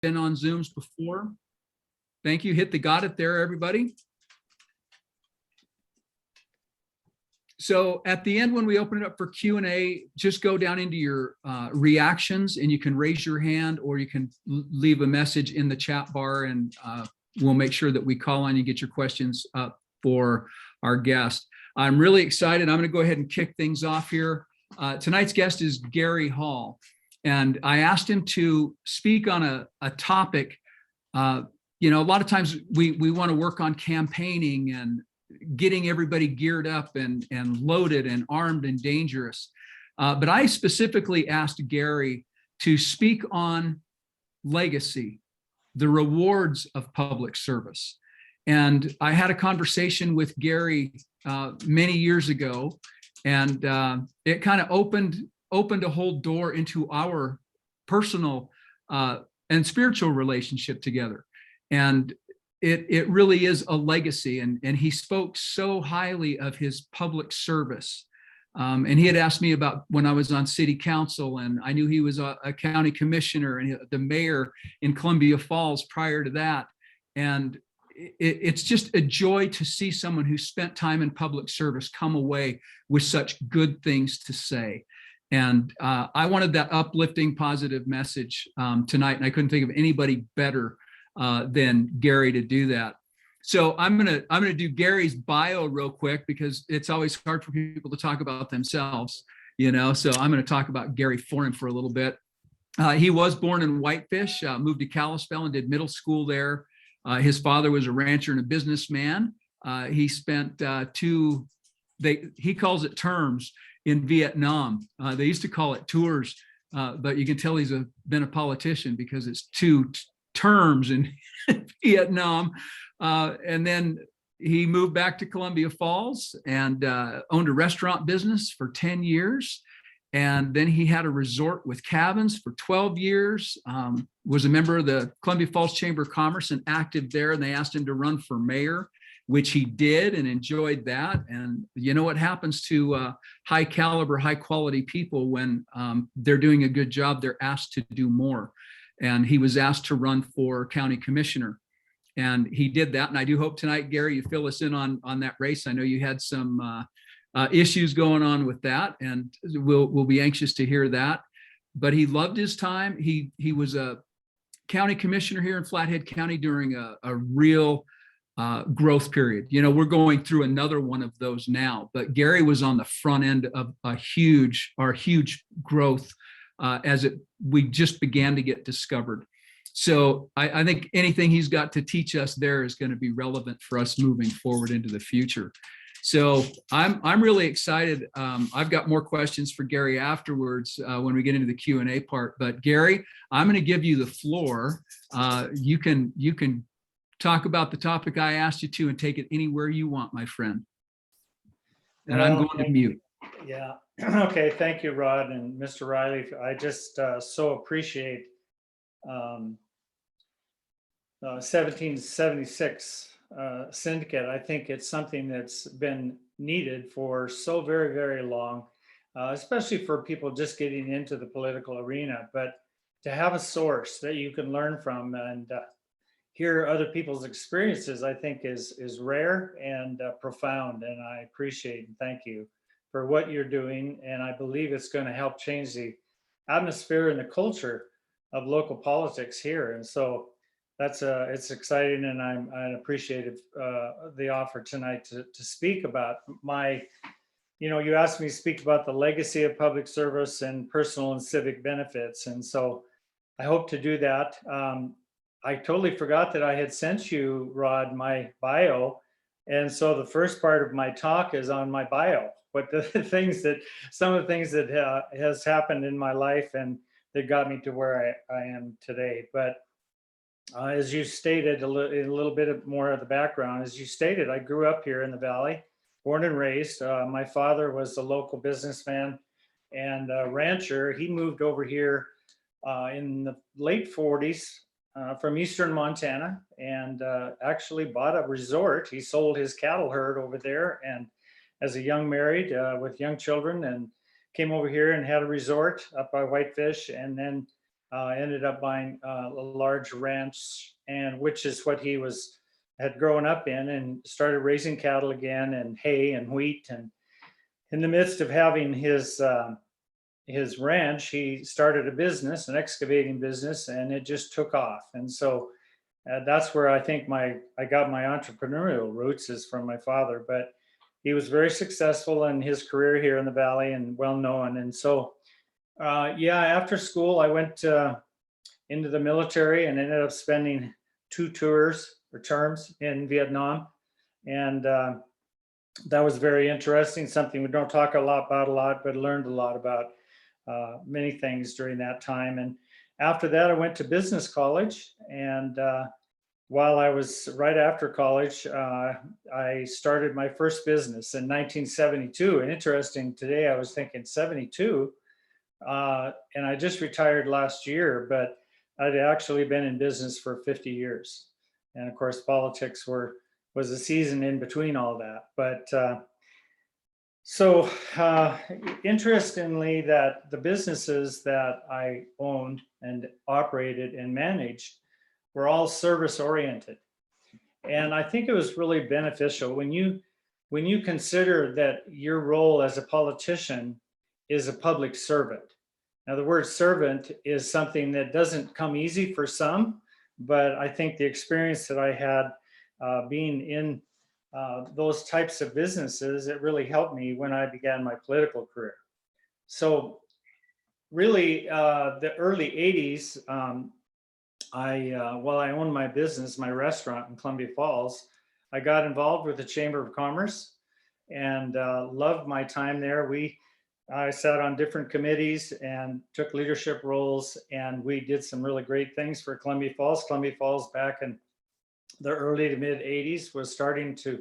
been on Zooms before. Thank you. Hit the got it there, everybody. So at the end, when we open it up for Q&A, just go down into your reactions, and you can raise your hand or you can leave a message in the chat bar, and we'll make sure that we call on you, get your questions up for our guest. I'm really excited. I'm going to go ahead and kick things off here. Tonight's guest is Gary Hall, and I asked him to speak on a topic. You know, a lot of times we want to work on campaigning and getting everybody geared up and loaded and armed and dangerous. But I specifically asked Gary to speak on legacy, the rewards of public service. And I had a conversation with Gary many years ago, and it kind of opened a whole door into our personal and spiritual relationship together. And it really is a legacy. And he spoke so highly of his public service. And he had asked me about when I was on city council, and I knew he was a county commissioner and the mayor in Columbia Falls prior to that. And it's just a joy to see someone who spent time in public service come away with such good things to say. And I wanted that uplifting, positive message tonight, and I couldn't think of anybody better than Gary to do that. So I'm gonna do Gary's bio real quick, because it's always hard for people to talk about themselves, you know. So I'm going to talk about Gary for him for a little bit. He was born in Whitefish, moved to Kalispell and did middle school there. His father was a rancher and a businessman. He spent he calls it terms in Vietnam. They used to call it tours, but you can tell he's been a politician because it's 2 terms in Vietnam. And then he moved back to Columbia Falls and owned a restaurant business for 10 years. And then he had a resort with cabins for 12 years, was a member of the Columbia Falls Chamber of Commerce and active there. And they asked him to run for mayor, which he did and enjoyed that. And you know what happens to high caliber, high quality people when they're doing a good job, they're asked to do more. And he was asked to run for county commissioner. And he did that. And I do hope tonight, Gary, you fill us in on that race. I know you had some issues going on with that, and we'll be anxious to hear that. But he loved his time. He was a county commissioner here in Flathead County during a real growth period. You know, we're going through another one of those now, but Gary was on the front end of our huge growth as we just began to get discovered. So I think anything he's got to teach us there is going to be relevant for us moving forward into the future. So I'm really excited. I've got more questions for Gary afterwards when we get into the Q&A part. But Gary, I'm going to give you the floor. You can talk about the topic I asked you to and take it anywhere you want, my friend. And I'm going to mute. Yeah. Okay. Thank you, Rod and Mr. Riley. I just so appreciate 1776 syndicate. I think it's something that's been needed for so very, very long, especially for people just getting into the political arena. But to have a source that you can learn from and hear other people's experiences, I think is rare and profound. And I appreciate and thank you for what you're doing. And I believe it's going to help change the atmosphere and the culture of local politics here. And so that's it's exciting, and I appreciated the offer tonight to speak about my, you asked me to speak about the legacy of public service and personal and civic benefits. And so I hope to do that. I totally forgot that I had sent you, Rod, my bio. And so the first part of my talk is on my bio, but some of the things that has happened in my life and that got me to where I am today. But as you stated, a little bit more of the background, as you stated, I grew up here in the Valley, born and raised. My father was a local businessman and a rancher. He moved over here in the late 40s from Eastern Montana and actually bought a resort. He sold his cattle herd over there, and as a young married with young children, and came over here and had a resort up by Whitefish, and then ended up buying a large ranch, and which is what he had grown up in, and started raising cattle again, and hay and wheat. And in the midst of having his ranch, he started a business, an excavating business, and it just took off. And so that's where I think I got my entrepreneurial roots, is from my father. But he was very successful in his career here in the Valley and well known. And so, yeah, after school, I went into the military and ended up spending 2 tours or terms in Vietnam. And that was very interesting, something we don't talk about a lot, but learned a lot about many things during that time. And after that, I went to business college. And while I was right after college, I started my first business in 1972. And interesting, today I was thinking 72, and I just retired last year, but I'd actually been in business for 50 years. And of course, politics was a season in between all that. But so interestingly, that the businesses that I owned and operated and managed were all service oriented. And I think it was really beneficial when you consider that your role as a politician is a public servant. Now, the word servant is something that doesn't come easy for some, but I think the experience that I had being in those types of businesses, it really helped me when I began my political career. So really, the early 80s, while I owned my business, my restaurant in Columbia Falls, I got involved with the Chamber of Commerce and loved my time there. I sat on different committees and took leadership roles, and we did some really great things for Columbia Falls. Columbia Falls back in the early to mid 80s was starting to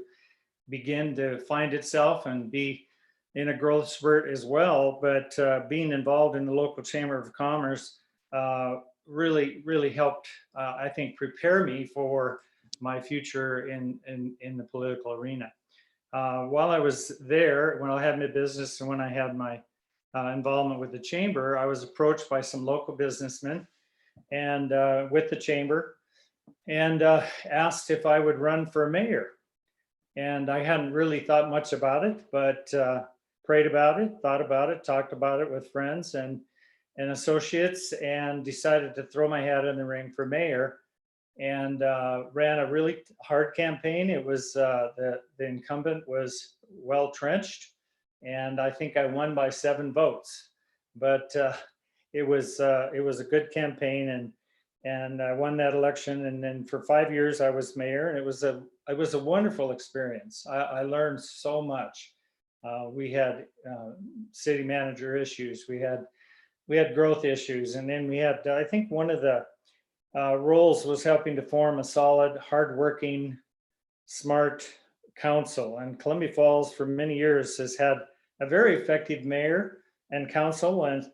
begin to find itself and be in a growth spurt as well. But being involved in the local Chamber of Commerce really helped, I think, prepare me for my future in the political arena. While I was there, when I had my business and when I had my involvement with the chamber, I was approached by some local businessmen and with the chamber, and asked if I would run for mayor. And I hadn't really thought much about it, but prayed about it, thought about it, talked about it with friends and associates, and decided to throw my hat in the ring for mayor. And ran a really hard campaign. It was the incumbent was well trenched, and I think I won by 7 votes. But it was a good campaign, and I won that election. And then for 5 years I was mayor, and it was a wonderful experience. I learned so much. We had city manager issues. We had growth issues, and then we had, I think, one of the roles was helping to form a solid, hardworking, smart council. And Columbia Falls for many years has had a very effective mayor and council. And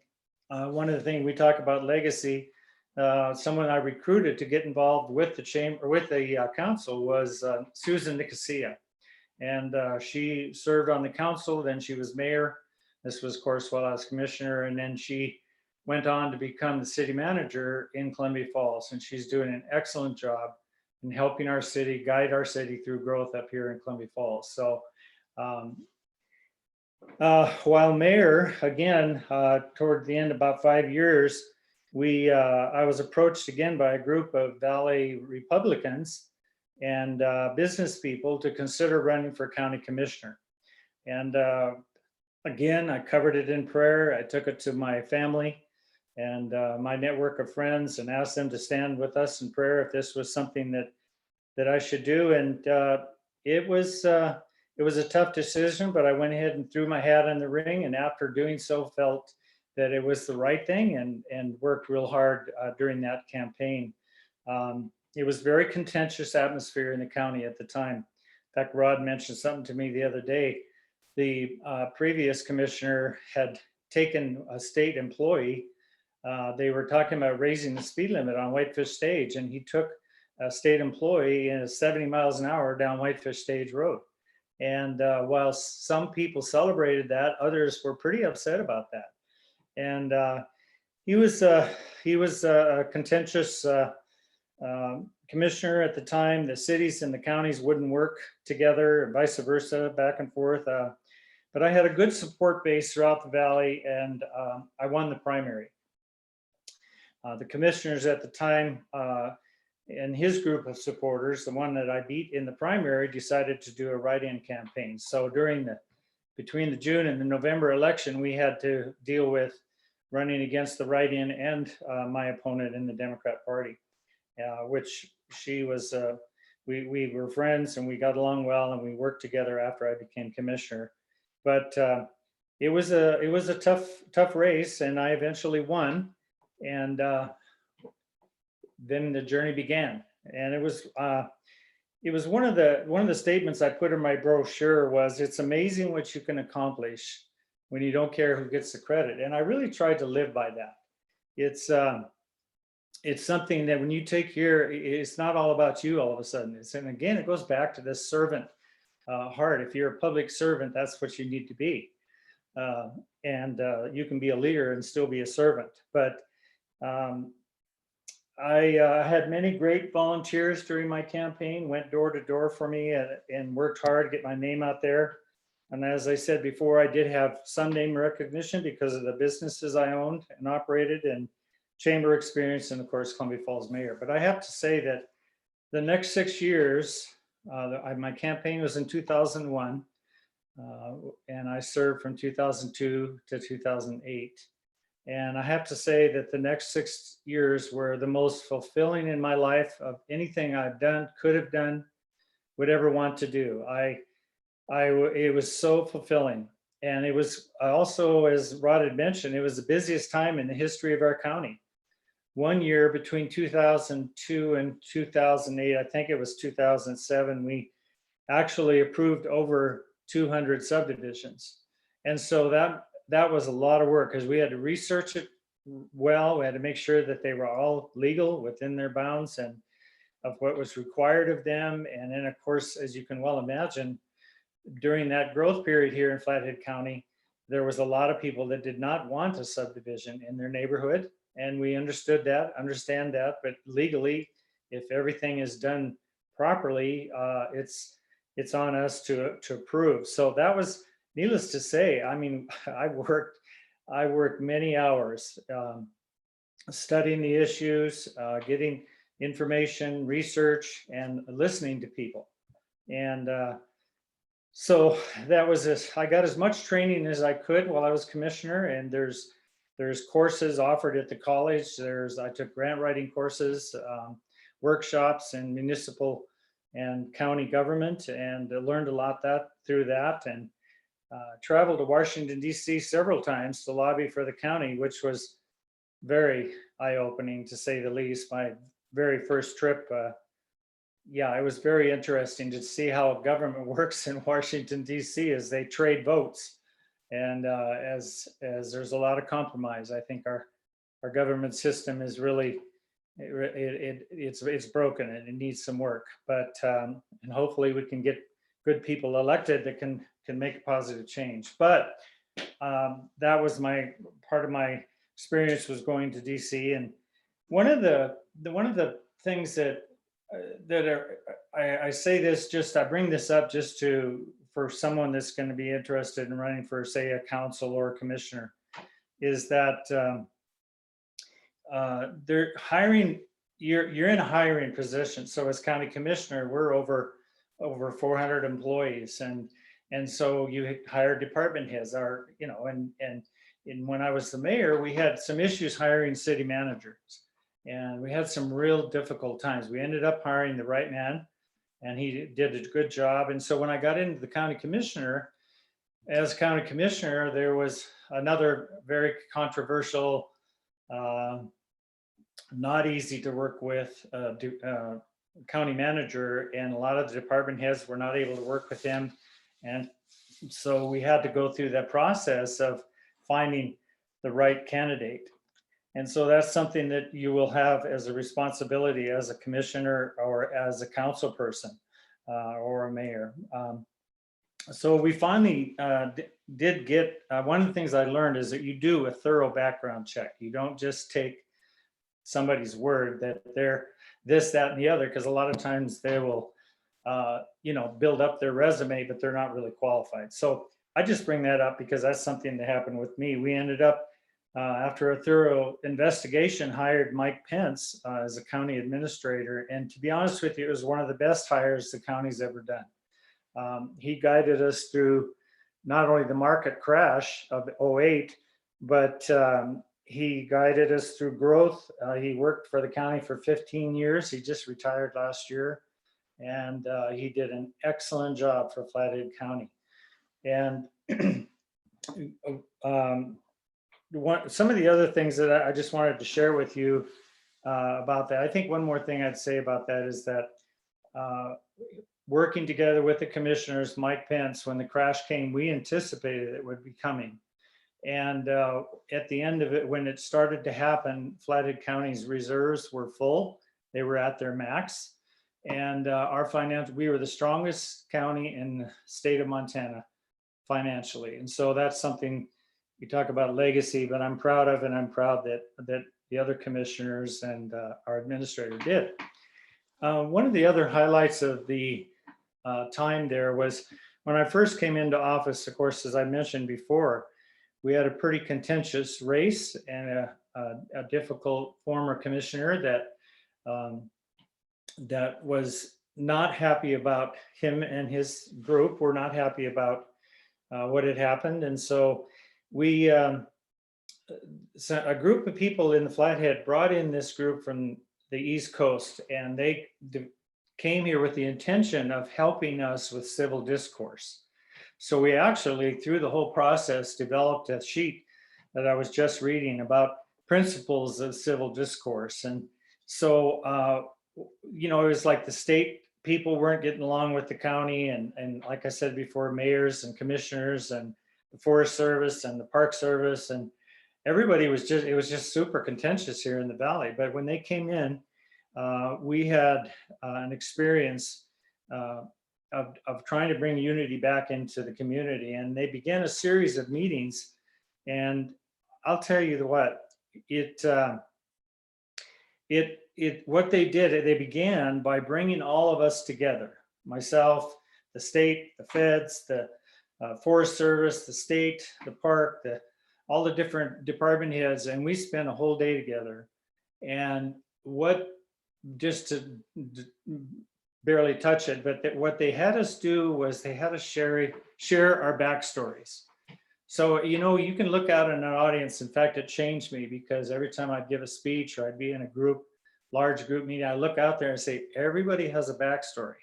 one of the things we talk about legacy, someone I recruited to get involved with the chamber, with the council, was Susan Nicosia. And she served on the council, then she was mayor. This was, of course, while I was commissioner, and then she went on to become the city manager in Columbia Falls, and she's doing an excellent job in helping our city, guide our city through growth up here in Columbia Falls. So while mayor, again, toward the end, about 5 years, I was approached again by a group of Valley Republicans and business people to consider running for county commissioner. And again, I covered it in prayer. I took it to my family and my network of friends and asked them to stand with us in prayer if this was something that I should do. And it was a tough decision, but I went ahead and threw my hat in the ring, and after doing so, felt that it was the right thing, and worked real hard during that campaign. It was very contentious atmosphere in the county at the time. In fact, Rod mentioned something to me the other day. The previous commissioner had taken a state employee. They were talking about raising the speed limit on Whitefish Stage, and he took a state employee in 70 miles an hour down Whitefish Stage Road. And while some people celebrated that, others were pretty upset about that. And He was a contentious commissioner at the time. The cities and the counties wouldn't work together, and vice versa, back and forth. But I had a good support base throughout the valley, and I won the primary. The commissioners at the time and his group of supporters, the one that I beat in the primary, decided to do a write-in campaign. So between the June and the November election, we had to deal with running against the write-in and my opponent in the Democrat Party, which she was, we were friends and we got along well, and we worked together after I became commissioner. But it was a tough race, and I eventually won. And then the journey began. And it was one of the statements I put in my brochure was, it's amazing what you can accomplish when you don't care who gets the credit. And I really tried to live by that. It's something that when you take care, it's not all about you all of a sudden. And again, it goes back to this servant heart. If you're a public servant, that's what you need to be. And you can be a leader and still be a servant. But I had many great volunteers during my campaign, went door to door for me, and worked hard to get my name out there. And as I said before, I did have some name recognition because of the businesses I owned and operated, and chamber experience, and of course, Columbia Falls mayor. But I have to say that the next 6 years, my campaign was in 2001, and I served from 2002 to 2008. And I have to say that the next 6 years were the most fulfilling in my life of anything I've done, could have done, would ever want to do. It was so fulfilling. And it was also, as Rod had mentioned, it was the busiest time in the history of our county. One year between 2002 and 2008, I think it was 2007, we actually approved over 200 subdivisions. And so that was a lot of work, because we had to research it well. We had to make sure that they were all legal within their bounds and of what was required of them. And then, of course, as you can well imagine, during that growth period here in Flathead County, there was a lot of people that did not want a subdivision in their neighborhood. And we understand that, but legally, if everything is done properly, it's on us to approve. So that was, needless to say, I mean, I worked many hours studying the issues, getting information, research, and listening to people. And so that was I got as much training as I could while I was commissioner. And there's courses offered at the college. I took grant writing courses, workshops in municipal and county government, and learned a lot through that. And traveled to Washington, D.C. several times to lobby for the county, which was very eye-opening, to say the least. My very first trip, it was very interesting to see how government works in Washington, D.C. as they trade votes. And as there's a lot of compromise. I think our government system is really, it's broken and it needs some work. But and hopefully we can get good people elected that can make a positive change. But that was part of my experience, was going to DC. And one of the things that I say this, I bring this up just for someone that's going to be interested in running for, say, a council or a commissioner, is that they're hiring. You're in a hiring position. So as county commissioner, we're over 400 employees, and so you hire department heads. And when I was the mayor, we had some issues hiring city managers, and we had some real difficult times. We ended up hiring the right man, and he did a good job. And so when I got into the county commissioner, as county commissioner, there was another very controversial, not easy to work with county manager, and a lot of the department heads were not able to work with him. And so we had to go through that process of finding the right candidate. And so that's something that you will have as a responsibility as a commissioner or as a council person or a mayor. So we finally did get, one of the things I learned is that you do a thorough background check. You don't just take somebody's word that they're this, that, and the other, because a lot of times they will, build up their resume, but they're not really qualified. So I just bring that up because that's something that happened with me. We ended up, after a thorough investigation, hired Mike Pence as a county administrator. And to be honest with you, it was one of the best hires the county's ever done. He guided us through not only the market crash of '08, but he guided us through growth. He worked for the county for 15 years. He just retired last year, and he did an excellent job for Flathead County. And some of the other things that I just wanted to share with you about that. I think one more thing I'd say about that is that working together with the commissioners, Mike Pence, when the crash came, we anticipated it would be coming. And at the end of it, when it started to happen, Flathead County's reserves were full. They were at their max. And we were the strongest county in the state of Montana financially. And so that's something you talk about legacy, but I'm proud of, and I'm proud that the other commissioners and our administrator did. One of the other highlights of the time there was when I first came into office. Of course, as I mentioned before, we had a pretty contentious race and a difficult former commissioner that was not happy about him, and his group were not happy about what had happened. And so a group of people in the Flathead brought in this group from the East Coast, and they came here with the intention of helping us with civil discourse. So we actually, through the whole process, developed a sheet that I was just reading about principles of civil discourse. And so, it was like the state people weren't getting along with the county. And like I said before, mayors and commissioners and the Forest Service and the Park Service, and everybody it was just super contentious here in the Valley. But when they came in, we had an experience of trying to bring unity back into the community, and they began a series of meetings. And I'll tell you what, what they did, they began by bringing all of us together, myself, the state, the feds, the Forest Service, the state, the park, all the different department heads, and we spent a whole day together. And just to barely touch it, but what they had us do was they had us share our backstories. So, you can look out in an audience. In fact, it changed me, because every time I'd give a speech or I'd be in a large group meeting, I look out there and say, everybody has a backstory.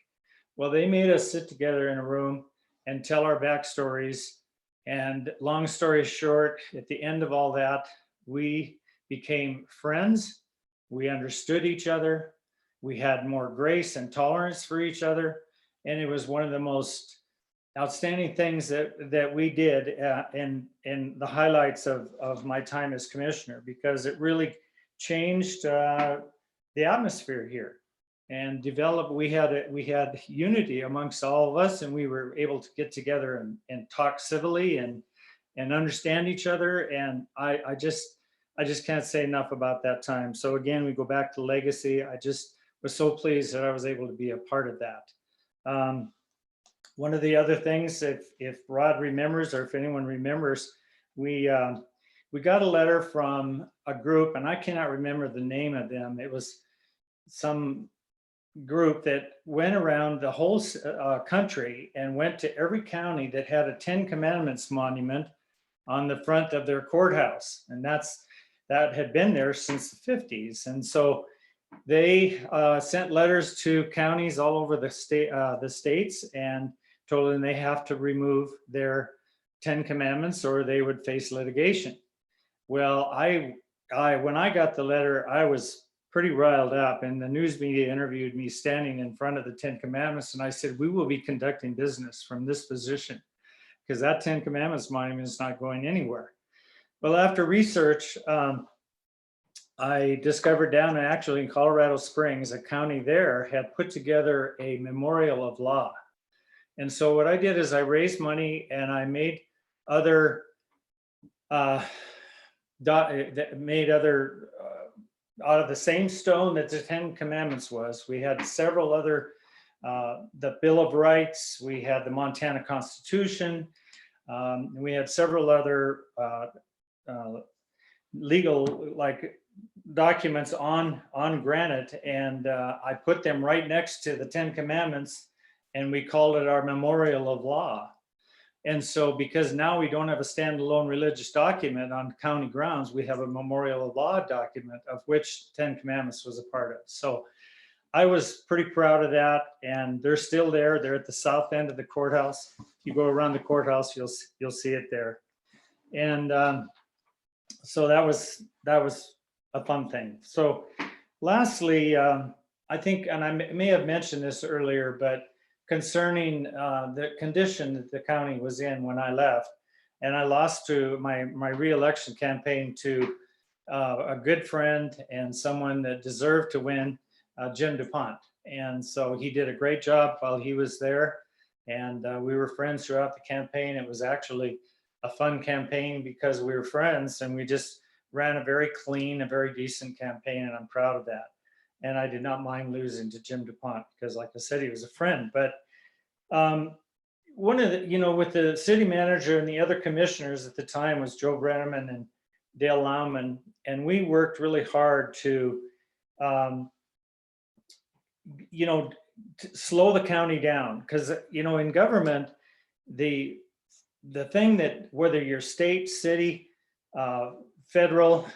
Well, they made us sit together in a room and tell our backstories. And long story short, at the end of all that, we became friends. We understood each other. We had more grace and tolerance for each other. And it was one of the most outstanding things that we did in the highlights of my time as commissioner, because it really changed the atmosphere here and developed. We had unity amongst all of us, and we were able to get together and talk civilly and understand each other. And I just can't say enough about that time. So again, we go back to legacy. I just was so pleased that I was able to be a part of that. One of the other things, if Rod remembers, or if anyone remembers, we got a letter from a group, and I cannot remember the name of them. It was some group that went around the whole country and went to every county that had a 10 Commandments monument on the front of their courthouse. And that had been there since the 50s. And so they sent letters to counties all over the states and told them they have to remove their 10 Commandments or they would face litigation. Well, when I got the letter, I was pretty riled up, and the news media interviewed me standing in front of the 10 Commandments. And I said, we will be conducting business from this position, because that 10 Commandments monument is not going anywhere. Well, after research, I discovered down actually in Colorado Springs, a county there had put together a memorial of law. And so what I did is I raised money and I made other made other out of the same stone that the Ten Commandments was. We had several other, the Bill of Rights, we had the Montana Constitution, and we had several other legal like documents on granite, and I put them right next to the Ten Commandments, and we called it our memorial of law. And so because now we don't have a standalone religious document on county grounds, we have a memorial of law document of which Ten Commandments was a part of. So I was pretty proud of that, and they're still there. They're at the south end of the courthouse. If you go around the courthouse, you'll see it there. And so that was a fun thing. So lastly, I think, and I may have mentioned this earlier, but concerning the condition that the county was in when I left, and I lost to my re-election campaign to a good friend and someone that deserved to win, Jim DuPont. And so he did a great job while he was there, and we were friends throughout the campaign. It was actually a fun campaign because we were friends, and we just ran a very clean, a very decent campaign, and I'm proud of that. And I did not mind losing to Jim DuPont because, like I said, he was a friend. But one of the, with the city manager and the other commissioners at the time was Joe Brenneman and Dale Lauman, and we worked really hard to, slow the county down. Because, in government, the thing that whether you're state, city, federal,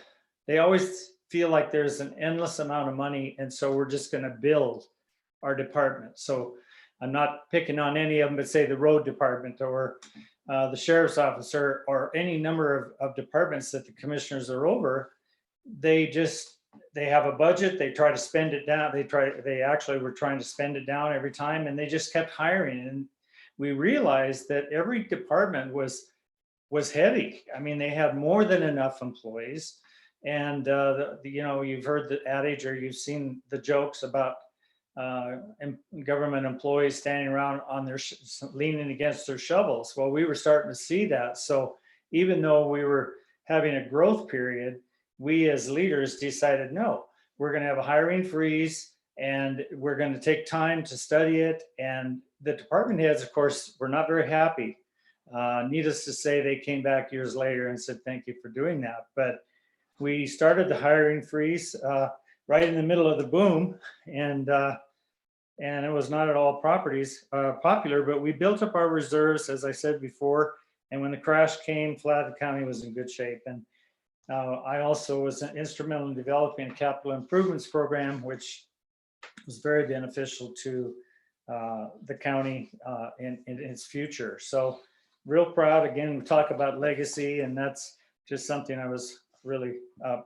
they always feel like there's an endless amount of money, and so we're just going to build our department. So I'm not picking on any of them, but say the road department or the sheriff's office or any number of departments that the commissioners are over. They have a budget, they try to spend it down. They actually were trying to spend it down every time, and they just kept hiring. And we realized that every department was heavy. I mean, they had more than enough employees. And you've heard the adage, or you've seen the jokes about government employees standing around on their leaning against their shovels. Well, we were starting to see that. So even though we were having a growth period, we as leaders decided, no, we're going to have a hiring freeze, and we're going to take time to study it. And the department heads, of course, were not very happy. Needless to say, they came back years later and said, thank you for doing that. But we started the hiring freeze right in the middle of the boom, and it was not at all popular, but we built up our reserves, as I said before, and when the crash came, Flathead County was in good shape. And I also was instrumental in developing a capital improvements program, which was very beneficial to the county in its future. So real proud. Again, we talk about legacy, and that's just something I was really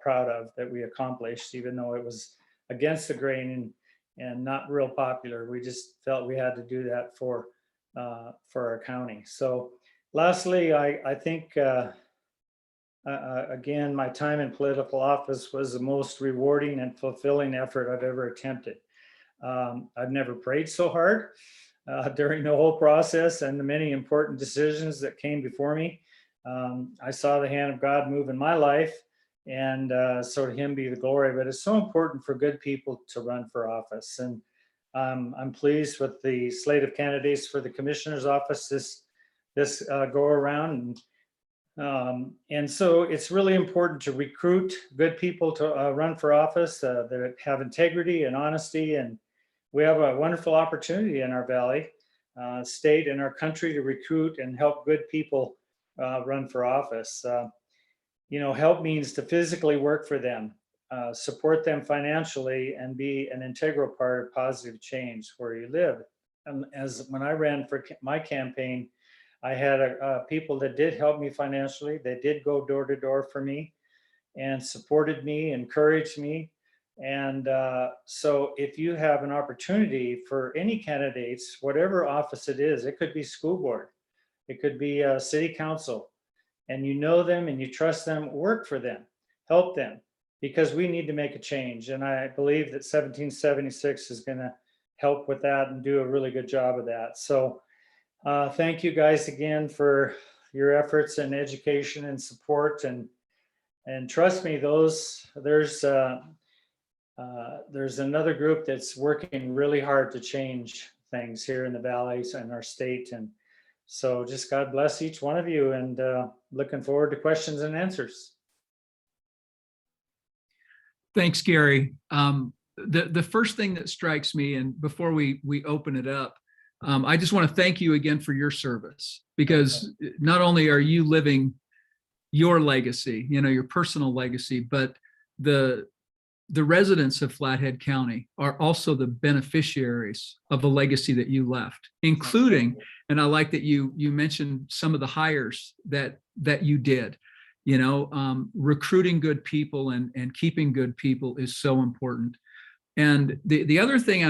proud of that we accomplished, even though it was against the grain and not real popular. We just felt we had to do that for our county. So lastly, I think, again, my time in political office was the most rewarding and fulfilling effort I've ever attempted. I've never prayed so hard during the whole process and the many important decisions that came before me. I saw the hand of God move in my life, and so to him be the glory. But it's so important for good people to run for office. And I'm pleased with the slate of candidates for the commissioner's office this go around. And so it's really important to recruit good people to run for office that have integrity and honesty. And we have a wonderful opportunity in our valley, state, and our country to recruit and help good people run for office. Help means to physically work for them, support them financially, and be an integral part of positive change where you live. And as when I ran for my campaign, I had people that did help me financially. They did go door to door for me and supported me, encouraged me. And so if you have an opportunity for any candidates, whatever office it is, it could be school board, it could be city council, and you know them and you trust them, work for them, help them, because we need to make a change. And I believe that 1776 is going to help with that and do a really good job of that. So Thank you guys again for your efforts and education and support, and trust me, there's another group that's working really hard to change things here in the valleys and our state. And so just God bless each one of you, and looking forward to questions and answers. Thanks, Gary. The first thing that strikes me, and before we open it up, I just want to thank you again for your service, because not only are you living your legacy, your personal legacy, but the residents of Flathead County are also the beneficiaries of the legacy that you left, including, and I like that you mentioned some of the hires that you did. Recruiting good people and keeping good people is so important. And the other thing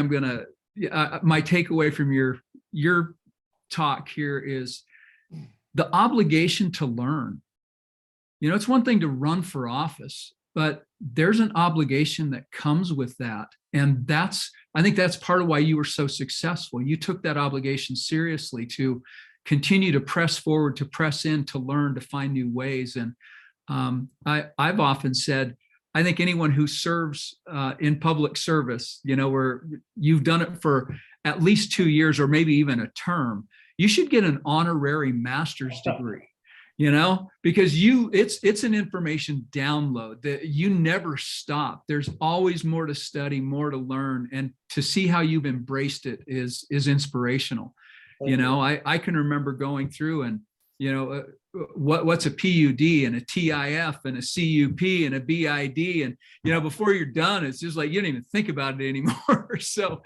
my takeaway from your talk here is the obligation to learn. It's one thing to run for office, but there's an obligation that comes with that. And I think that's part of why you were so successful. You took that obligation seriously to continue to press forward, to press in, to learn, to find new ways. And I've often said, I think anyone who serves in public service, where you've done it for at least 2 years or maybe even a term, you should get an honorary master's degree. Because it's an information download that you never stop. There's always more to study, more to learn, and to see how you've embraced it is inspirational. I can remember going through and, what's a PUD and a TIF and a CUP and a BID. And, before you're done, it's just like, you don't even think about it anymore. So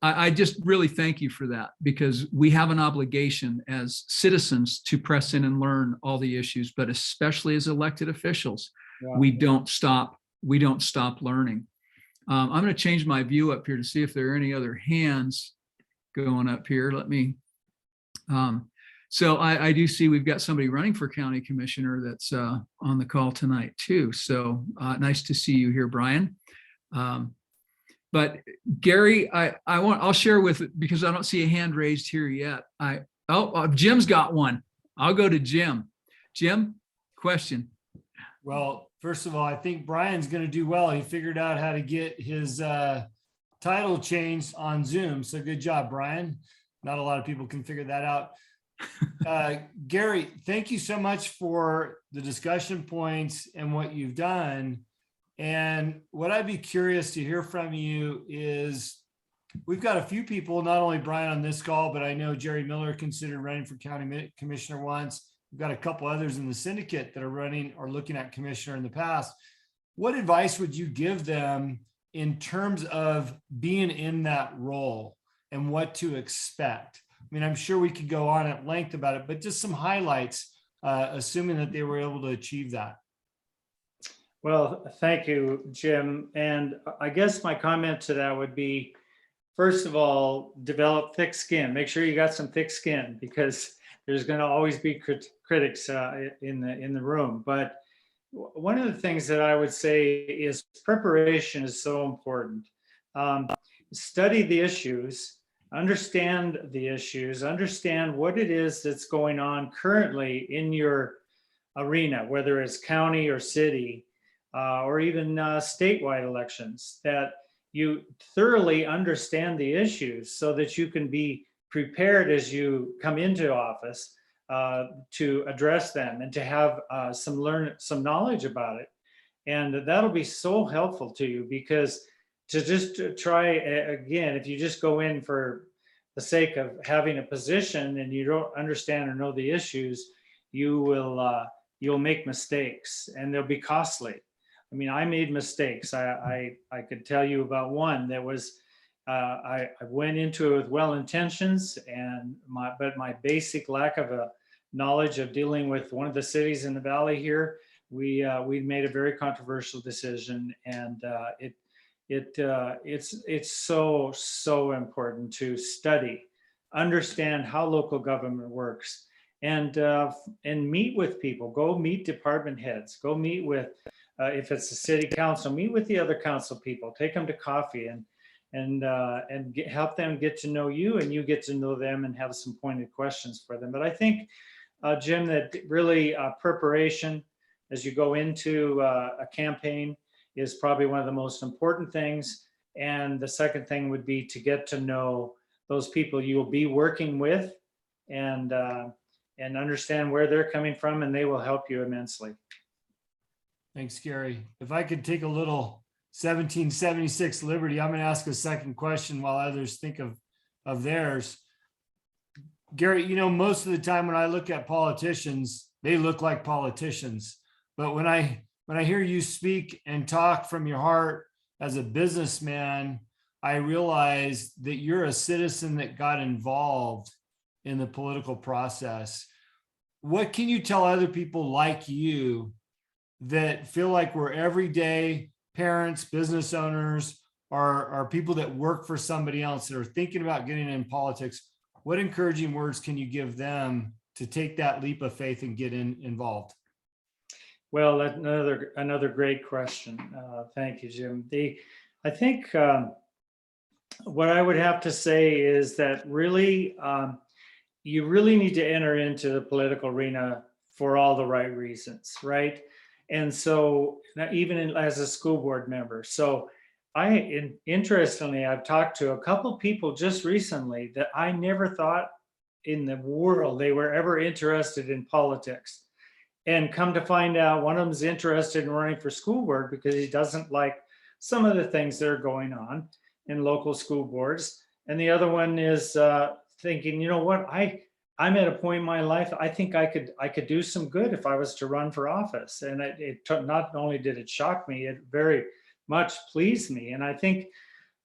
I just really thank you for that, because we have an obligation as citizens to press in and learn all the issues, but especially as elected officials, we don't stop learning. I'm going to change my view up here to see if there are any other hands going up here. Let me, so I do see we've got somebody running for county commissioner that's on the call tonight too. So nice to see you here, Brian. But Gary, I'll share because I don't see a hand raised here yet. Jim's got one. I'll go to Jim. Jim, question. Well, first of all, I think Brian's going to do well. He figured out how to get his title changed on Zoom. So good job, Brian. Not a lot of people can figure that out. Gary, thank you so much for the discussion points and what you've done. And what I'd be curious to hear from you is, we've got a few people, not only Brian on this call, but I know Jerry Miller considered running for county commissioner once. We've got a couple others in the syndicate that are running or looking at commissioner in the past. What advice would you give them in terms of being in that role and what to expect? I mean, I'm sure we could go on at length about it, but just some highlights, assuming that they were able to achieve that. Well, thank you, Jim. And I guess my comment to that would be, first of all, develop thick skin. Make sure you got some thick skin, because there's going to always be critics in the room. But one of the things that I would say is preparation is so important. Study the issues. Understand the issues, understand what it is that's going on currently in your arena, whether it's county or city, or even statewide elections, that you thoroughly understand the issues so that you can be prepared as you come into office to address them and to have some knowledge about it. And that'll be so helpful to you, because to just try again, if you just go in for the sake of having a position and you don't understand or know the issues, you'll make mistakes, and they'll be costly. I mean, I made mistakes. I could tell you about one that was, I went into it with well intentions, but my basic lack of a knowledge of dealing with one of the cities in the valley here, we made a very controversial decision, and it's so important to study, understand how local government works, and meet with people. Go meet department heads. Go meet with, if it's a city council, meet with the other council people. Take them to coffee help them get to know you, and you get to know them and have some pointed questions for them. But I think, Jim, that really preparation as you go into a campaign is probably one of the most important things. And the second thing would be to get to know those people you will be working with, and understand where they're coming from, and they will help you immensely. Thanks, Gary. If I could take a little 1776 liberty, I'm going to ask a second question while others think of theirs. Gary, you know, most of the time when I look at politicians, they look like politicians. But when I hear you speak and talk from your heart as a businessman, I realize that you're a citizen that got involved in the political process. What can you tell other people like you that feel like we're everyday parents, business owners, or people that work for somebody else that are thinking about getting in politics? What encouraging words can you give them to take that leap of faith and get involved? Well, that's another great question. Thank you, Jim. I think what I would have to say is that really, you really need to enter into the political arena for all the right reasons, right? And so even as a school board member, so interestingly, I've talked to a couple people just recently that I never thought in the world they were ever interested in politics. And come to find out, one of them is interested in running for school board because he doesn't like some of the things that are going on in local school boards. And the other one is thinking, you know what, I'm at a point in my life, I think I could do some good if I was to run for office. And not only did it shock me, it very much pleased me. And I think,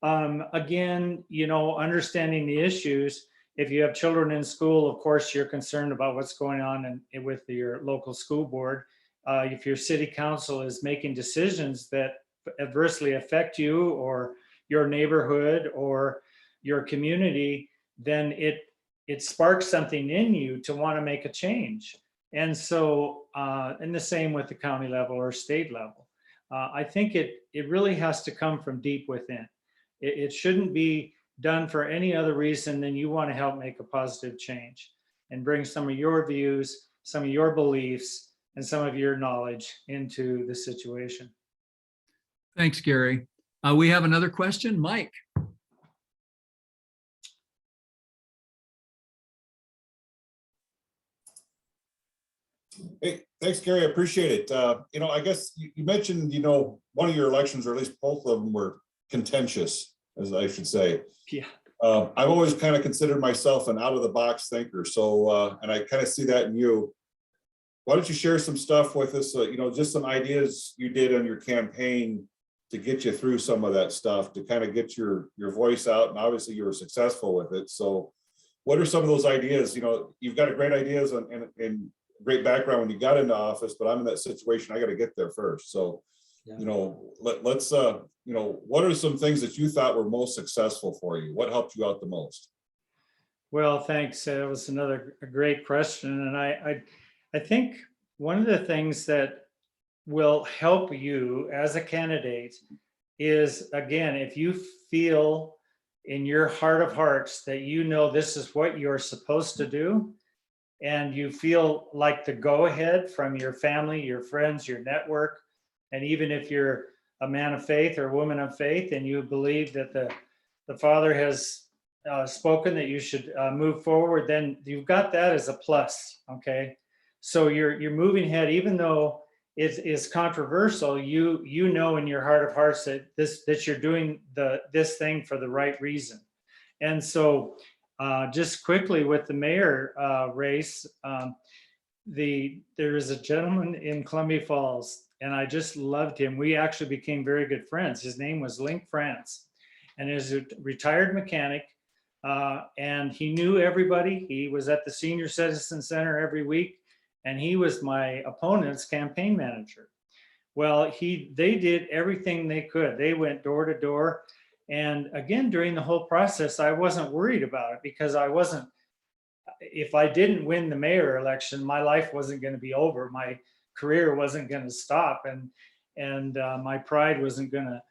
again, you know, understanding the issues. If you have children in school, of course, you're concerned about what's going on with your local school board. If your city council is making decisions that adversely affect you or your neighborhood or your community, then it sparks something in you to want to make a change. And so, and the same with the county level or state level. I think it really has to come from deep within. It shouldn't be done for any other reason than you want to help make a positive change and bring some of your views, some of your beliefs, and some of your knowledge into the situation. Thanks, Gary. We have another question, Mike. Hey, thanks, Gary. I appreciate it. You know, I guess you mentioned, you know, one of your elections, or at least both of them, were contentious, as I should say. Yeah. I've always kind of considered myself an out-of-the-box thinker. So, and I kind of see that in you. Why don't you share some stuff with us? You know, just some ideas you did on your campaign to get you through some of that stuff, to kind of get your voice out. And obviously you were successful with it. So what are some of those ideas? You know, you've got great ideas and great background when you got into office, but I'm in that situation. I got to get there first. So, yeah, you know, let's, you know, what are some things that you thought were most successful for you? What helped you out the most? Well, thanks. That was a great question. And I think one of the things that will help you as a candidate is, again, if you feel in your heart of hearts that you know this is what you're supposed to do, and you feel like the go-ahead from your family, your friends, your network, and even if you're a man of faith or a woman of faith and you believe that the Father has spoken that you should move forward, then you've got that as a plus, okay? So you're moving ahead, even though it is controversial, you know in your heart of hearts that you're doing this thing for the right reason. And so just quickly with the mayor race, there is a gentleman in Columbia Falls, and I just loved him. We actually became very good friends. His name was Link France, and he's a retired mechanic, and he knew everybody. He was at the Senior Citizen Center every week, and he was my opponent's campaign manager. Well, they did everything they could. They went door to door. And again, during the whole process, I wasn't worried about it because if I didn't win the mayor election, my life wasn't going to be over. My career wasn't going to stop. And my pride wasn't going to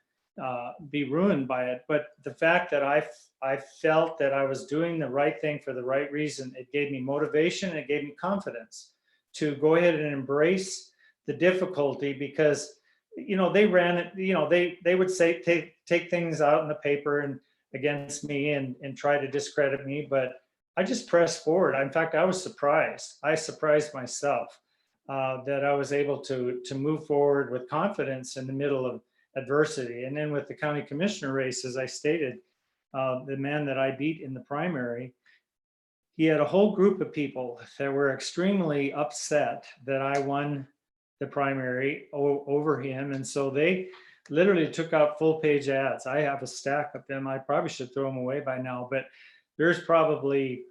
be ruined by it. But the fact that I felt that I was doing the right thing for the right reason, it gave me motivation and it gave me confidence to go ahead and embrace the difficulty, because they ran it, they would say take things out in the paper and against me and try to discredit me, but I just pressed forward. In fact, I was surprised. I surprised myself that I was able to move forward with confidence in the middle of adversity. And then with the county commissioner race, as I stated, the man that I beat in the primary, he had a whole group of people that were extremely upset that I won the primary over him. And so they literally took out full page ads. I have a stack of them. I probably should throw them away by now, but there's probably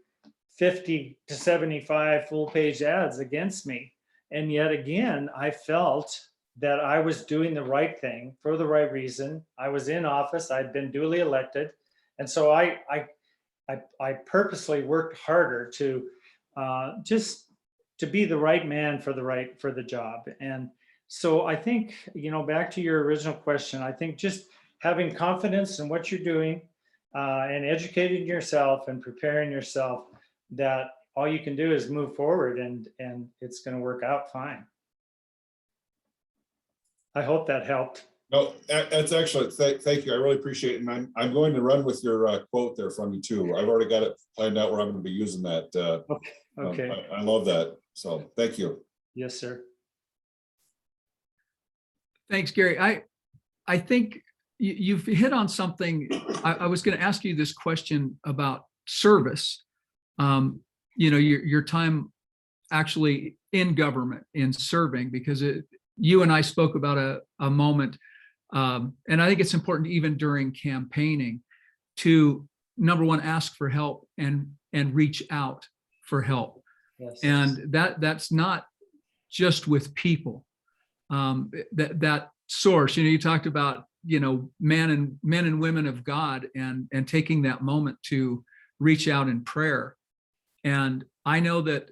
50 to 75 full page ads against me. And yet again, I felt that I was doing the right thing for the right reason. I was in office. I'd been duly elected. And so I purposely worked harder to just to be the right man for the job. And so I think, back to your original question, I think just having confidence in what you're doing and educating yourself and preparing yourself, that all you can do is move forward and it's going to work out fine. I hope that helped. No, that's excellent. Thank you. I really appreciate it. And I'm going to run with your quote there from you too. I've already got it planned out where I'm going to be using that. Okay. I love that. So thank you. Yes, sir. Thanks, Gary. I think you've hit on something. I was going to ask you this question about service. Your time actually in government, in serving, because you and I spoke about a moment, and I think it's important even during campaigning to, number one, ask for help and reach out for help. Yes. And that's not just with people. That source, you talked about, men and women of God and taking that moment to reach out in prayer. And I know that,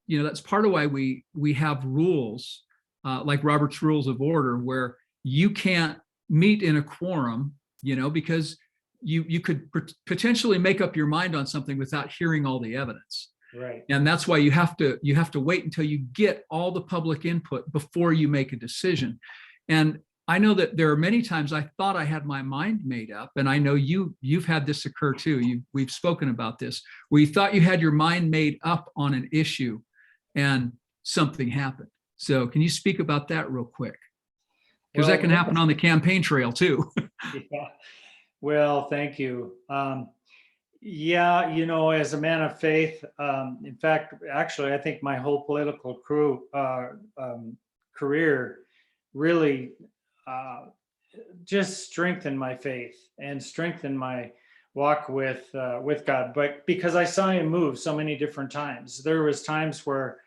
that's part of why we have rules like Robert's Rules of Order, where you can't meet in a quorum, because you could potentially make up your mind on something without hearing all the evidence. Right. And that's why you have to wait until you get all the public input before you make a decision. And I know that there are many times I thought I had my mind made up, and I know you've had this occur too. We've spoken about this, where you thought you had your mind made up on an issue and something happened. So can you speak about that real quick? Because that can happen on the campaign trail too. Yeah. Well, thank you. Yeah, as a man of faith, in fact, actually, I think my whole political career really just strengthened my faith and strengthened my walk with God. But because I saw him move so many different times, there was times where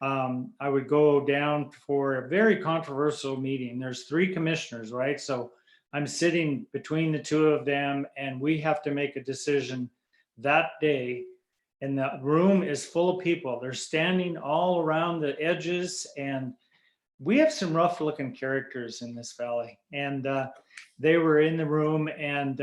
I would go down for a very controversial meeting. There's 3 commissioners, right? So I'm sitting between the 2 of them, and we have to make a decision that day. And the room is full of people. They're standing all around the edges, and we have some rough looking characters in this valley. And they were in the room, and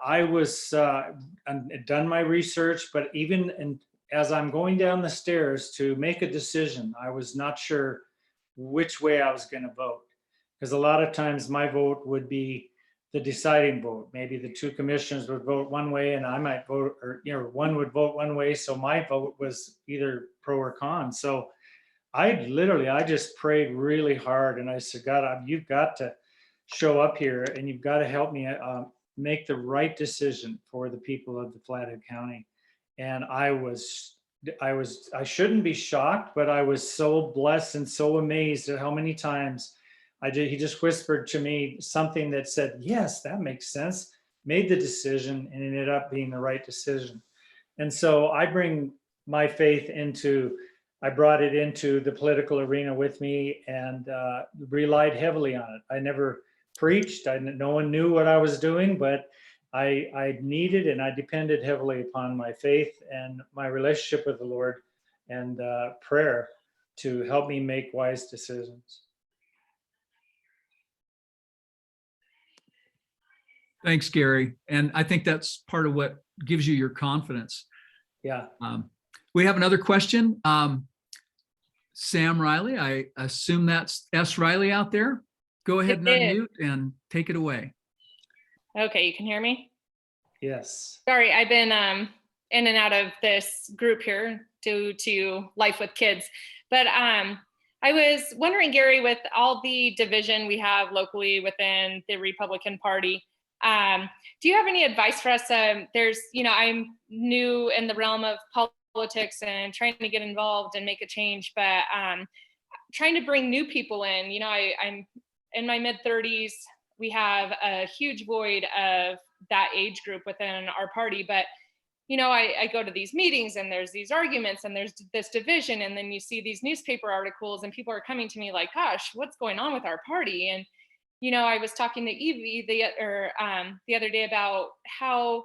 I was done my research, but even as I'm going down the stairs to make a decision, I was not sure which way I was going to vote, because a lot of times my vote would be the deciding vote. Maybe the 2 commissioners would vote one way and I might vote, or one would vote one way, so my vote was either pro or con. So I just prayed really hard, and I said, God, you've got to show up here, and you've got to help me make the right decision for the people of the Flathead County. And I shouldn't be shocked, but I was so blessed and so amazed at how many times he just whispered to me something that said, yes, that makes sense, made the decision, and ended up being the right decision. And so I bring my faith I brought it into the political arena with me, and relied heavily on it. I never preached. No one knew what I was doing, but I needed and I depended heavily upon my faith and my relationship with the Lord and prayer to help me make wise decisions. Thanks, Gary. And I think that's part of what gives you your confidence. Yeah. We have another question. Sam Riley, I assume that's S. Riley out there. Go ahead and It is. unmute and take it away. Okay, you can hear me? Yes. Sorry, I've been in and out of this group here due to life with kids. But I was wondering, Gary, with all the division we have locally within the Republican Party, do you have any advice for us? There's, I'm new in the realm of politics and trying to get involved and make a change, but trying to bring new people in. I'm in my mid-30s. We have a huge void of that age group within our party, but I go to these meetings and there's these arguments and there's this division, and then you see these newspaper articles and people are coming to me like, gosh, what's going on with our party? And I was talking to Evie the other day about how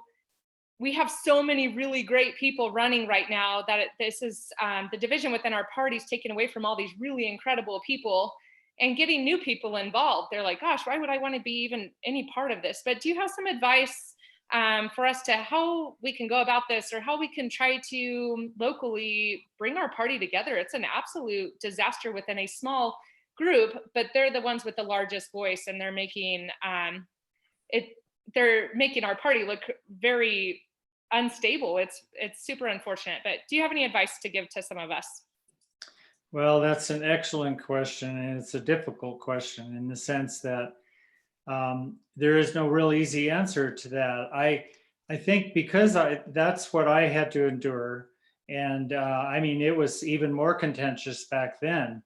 we have so many really great people running right now that this is the division within our party is taken away from all these really incredible people and getting new people involved. They're like, gosh, why would I want to be even any part of this? But do you have some advice for us to how we can go about this, or how we can try to locally bring our party together? It's an absolute disaster within a small group, but they're the ones with the largest voice, and they're making our party look very unstable. It's super unfortunate. But do you have any advice to give to some of us? Well, that's an excellent question, and it's a difficult question in the sense that there is no real easy answer to that. I think because that's what I had to endure, and it was even more contentious back then.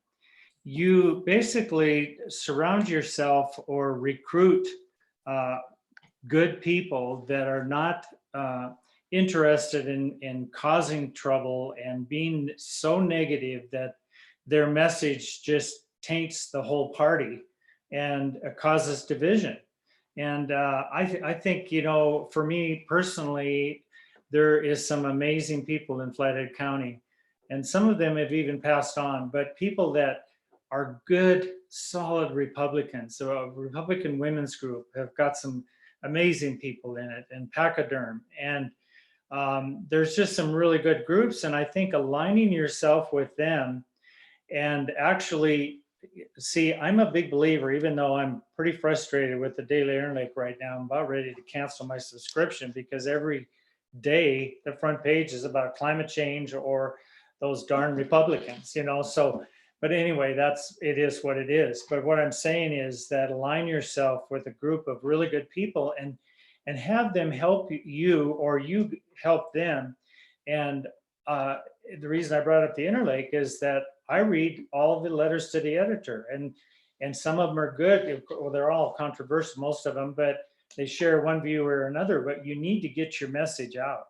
You basically surround yourself or recruit good people that are not interested in causing trouble and being so negative that their message just taints the whole party and causes division. And I think, for me personally, there is some amazing people in Flathead County, and some of them have even passed on, but people that are good, solid Republicans. So a Republican women's group have got some amazing people in it, and Pachyderm. And there's just some really good groups. And I think aligning yourself with them and actually, see, I'm a big believer, even though I'm pretty frustrated with the Daily Interlake right now. I'm about ready to cancel my subscription because every day the front page is about climate change or those darn Republicans, so. But anyway, it is what it is. But what I'm saying is that align yourself with a group of really good people and have them help you, or you help them. And the reason I brought up the Interlake is that I read all of the letters to the editor, and some of them are good. Well, they're all controversial, most of them, but they share one view or another. But you need to get your message out,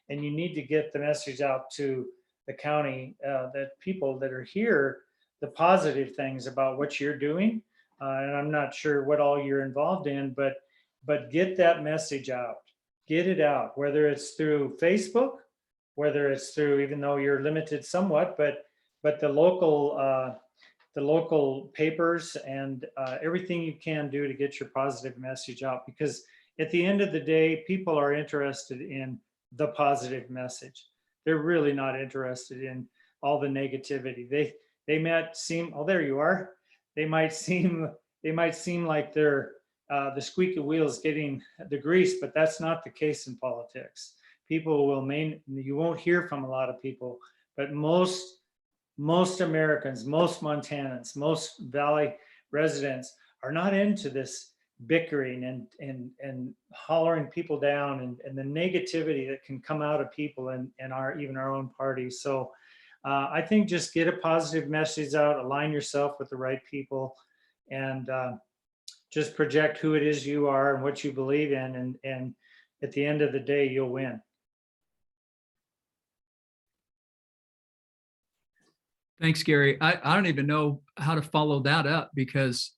and you need to get the message out to the county, that people that are here, the positive things about what you're doing. And I'm not sure what all you're involved in, but get that message out, get it out, whether it's through Facebook, whether it's through, even though you're limited somewhat, but the local papers and everything you can do to get your positive message out. Because at the end of the day, people are interested in the positive message. They're really not interested in all the negativity. They might seem, oh, there you are. They might seem like they're the squeaky wheel is getting the grease, but that's not the case in politics. You won't hear from a lot of people, but most Americans, most Montanans, most Valley residents are not into this bickering and hollering people down and the negativity that can come out of people and even our own party. So I think just get a positive message out, align yourself with the right people, and just project who it is you are and what you believe in. And at the end of the day, you'll win. Thanks, Gary. I don't even know how to follow that up, because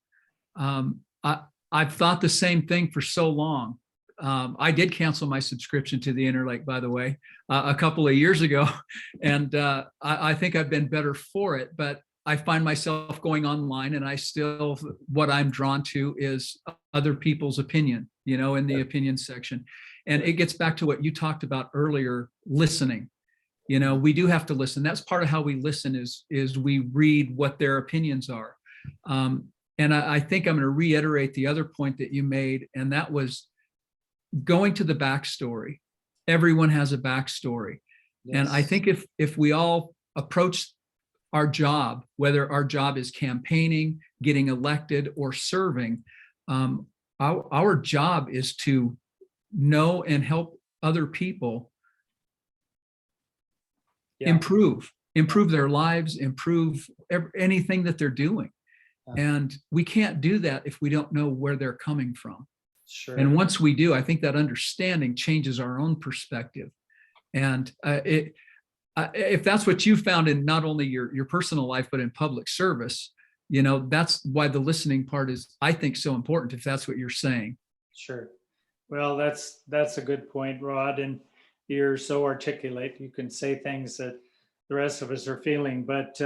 I've thought the same thing for so long. I did cancel my subscription to the Interlake, by the way, a couple of years ago, and I think I've been better for it. But I find myself going online, and what I'm drawn to is other people's opinion. in the opinion section. And it gets back to what you talked about earlier, listening. We do have to listen. That's part of how we listen is we read what their opinions are. And I think I'm going to reiterate the other point that you made, and that was going to the backstory. Everyone has a backstory. And I think if we all approach our job, whether our job is campaigning, getting elected, or serving, our job is to know and help other people improve their lives, improve anything that they're doing. And we can't do that if we don't know where they're coming from. Sure. And once we do, I think that understanding changes our own perspective. And if that's what you found in not only your personal life, but in public service, that's why the listening part is, I think, so important, if that's what you're saying. Sure. Well, that's a good point, Rod. And you're so articulate. You can say things that the rest of us are feeling. But,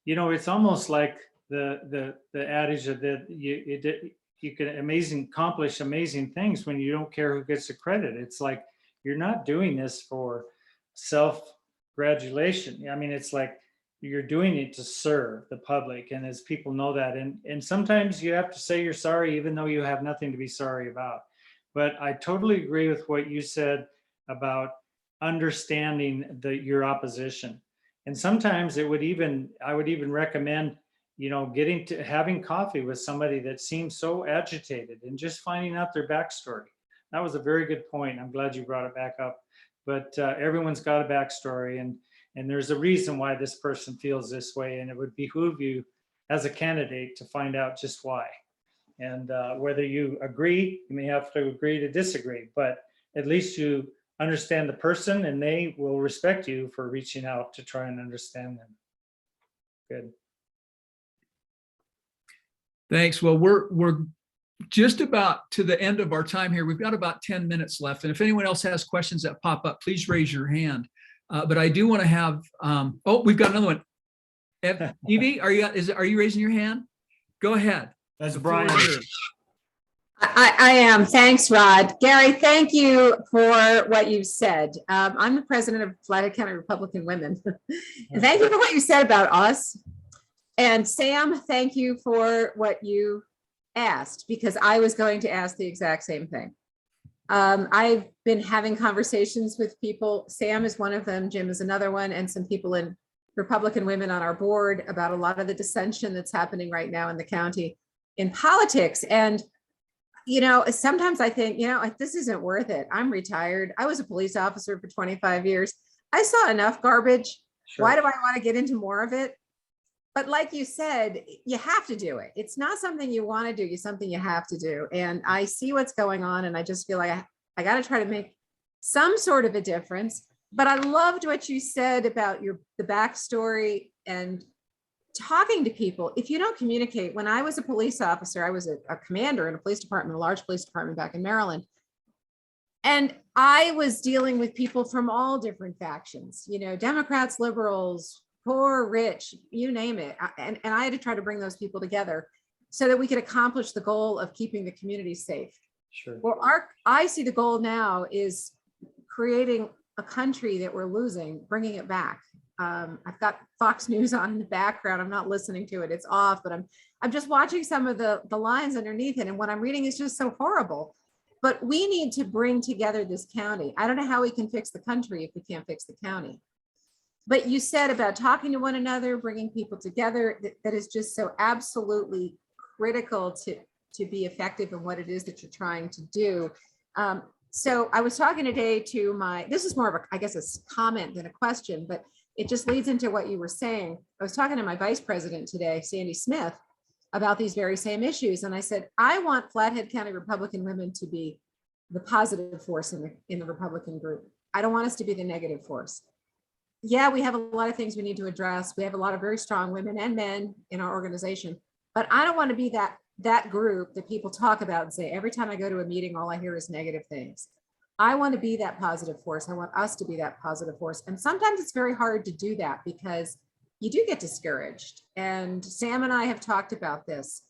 it's almost like the adage that you can accomplish amazing things when you don't care who gets the credit. It's like, you're not doing this for self-gratulation. I mean, it's like you're doing it to serve the public. And as people know that, and sometimes you have to say you're sorry, even though you have nothing to be sorry about. But I totally agree with what you said about understanding your opposition. And sometimes I would even recommend, having coffee with somebody that seems so agitated and just finding out their backstory. That was a very good point. I'm glad you brought it back up. But everyone's got a backstory, and there's a reason why this person feels this way, and it would behoove you as a candidate to find out just why. And whether you agree, you may have to agree to disagree, but at least you understand the person, and they will respect you for reaching out to try and understand them. Good. Thanks. Well, we're just about to the end of our time here. We've got about 10 minutes left. And if anyone else has questions that pop up, please raise your hand. But I do want to have, we've got another one. Evie, are you raising your hand? Go ahead. That's Brian. I am. Thanks, Rod. Gary, thank you for what you've said. I'm the president of Flathead County Republican Women. And thank you for what you said about us. And Sam, thank you for what you asked, because I was going to ask the exact same thing. I've been having conversations with people. Sam is one of them, Jim is another one, and some people in Republican Women on our board about a lot of the dissension that's happening right now in the county in politics. And sometimes I think, this isn't worth it. I'm retired. I was a police officer for 25 years. I saw enough garbage. Sure. Why do I want to get into more of it? But like you said, you have to do it. It's not something you want to do. It's something you have to do. And I see what's going on, and I just feel like I got to try to make some sort of a difference. But I loved what you said about the backstory and talking to people. If you don't communicate, when I was a police officer, I was a commander in a police department, a large police department back in Maryland. And I was dealing with people from all different factions, Democrats, liberals, poor, rich, you name it. And I had to try to bring those people together so that we could accomplish the goal of keeping the community safe. Sure. Well, I see the goal now is creating a country that we're losing, bringing it back. I've got Fox News on in the background. I'm not listening to it. It's off, but I'm just watching some of the lines underneath it. And what I'm reading is just so horrible. But we need to bring together this county. I don't know how we can fix the country if we can't fix the county. But you said about talking to one another, bringing people together, that is just so absolutely critical to be effective in what it is that you're trying to do. So I was talking today to this is more of a comment than a question, but it just leads into what you were saying. I was talking to my vice president today, Sandy Smith, about these very same issues. And I said, I want Flathead County Republican Women to be the positive force in the Republican group. I don't want us to be the negative force. Yeah, we have a lot of things we need to address. We have a lot of very strong women and men in our organization, but I don't want to be that group that people talk about and say, every time I go to a meeting, all I hear is negative things. I want to be that positive force. I want us to be that positive force. And sometimes it's very hard to do that because you do get discouraged. And Sam and I have talked about this.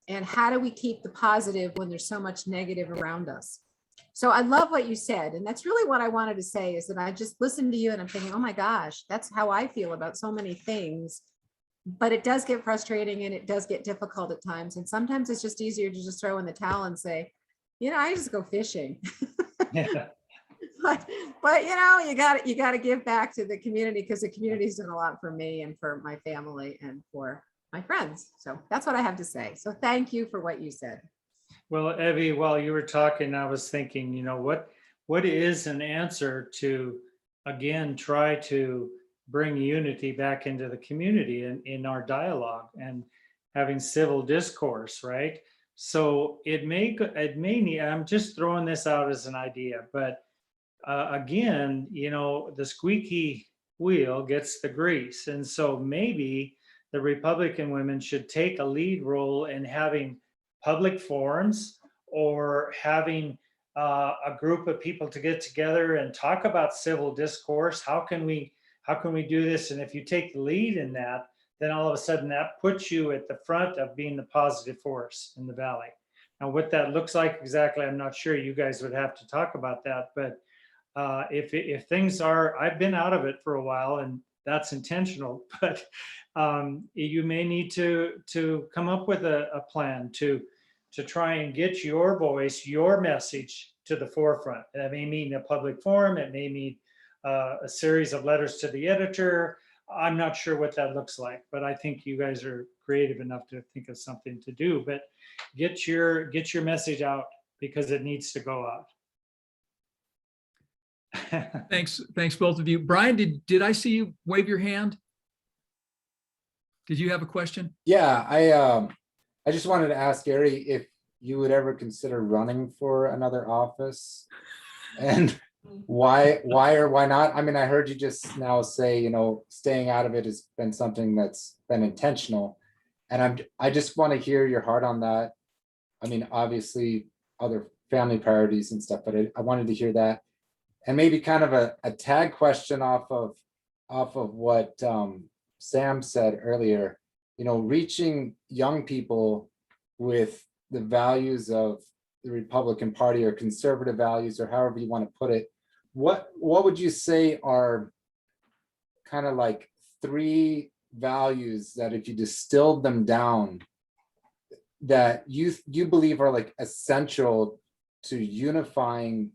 And how do we keep the positive when there's so much negative around us? So I love what you said. And that's really what I wanted to say, is that I just listened to you and I'm thinking, oh my gosh, that's how I feel about so many things. But it does get frustrating and it does get difficult at times. And sometimes it's just easier to just throw in the towel and say, I just go fishing. Yeah. But you got to give back to the community, because the community's done a lot for me and for my family and for my friends. So that's what I have to say. So thank you for what you said. Well, Evie, while you were talking, I was thinking, what is an answer to, again, try to bring unity back into the community in our dialogue and having civil discourse, right? So it may need, I'm just throwing this out as an idea, but again, the squeaky wheel gets the grease. And so maybe the Republican women should take a lead role in having public forums, or having a group of people to get together and talk about civil discourse. How can we do this? And if you take the lead in that, then all of a sudden that puts you at the front of being the positive force in the valley. Now, what that looks like exactly, I'm not sure. You guys would have to talk about that. But if things are, I've been out of it for a while, and that's intentional, but you may need to come up with a plan to try and get your voice, your message to the forefront. That may mean a public forum. It may mean a series of letters to the editor. I'm not sure what that looks like, but I think you guys are creative enough to think of something to do. But get your message out, because it needs to go out. Thanks, both of you. Brian, did I see you wave your hand? Did you have a question? Yeah, I just wanted to ask Gary if you would ever consider running for another office, and why or why not? I mean, I heard you just now say, staying out of it has been something that's been intentional, and I just want to hear your heart on that. I mean, obviously other family priorities and stuff, but I wanted to hear that. And maybe kind of a tag question off of what Sam said earlier, reaching young people with the values of the Republican Party, or conservative values, or however you want to put it. What would you say are kind of like 3 values that, if you distilled them down, that you believe are like essential to unifying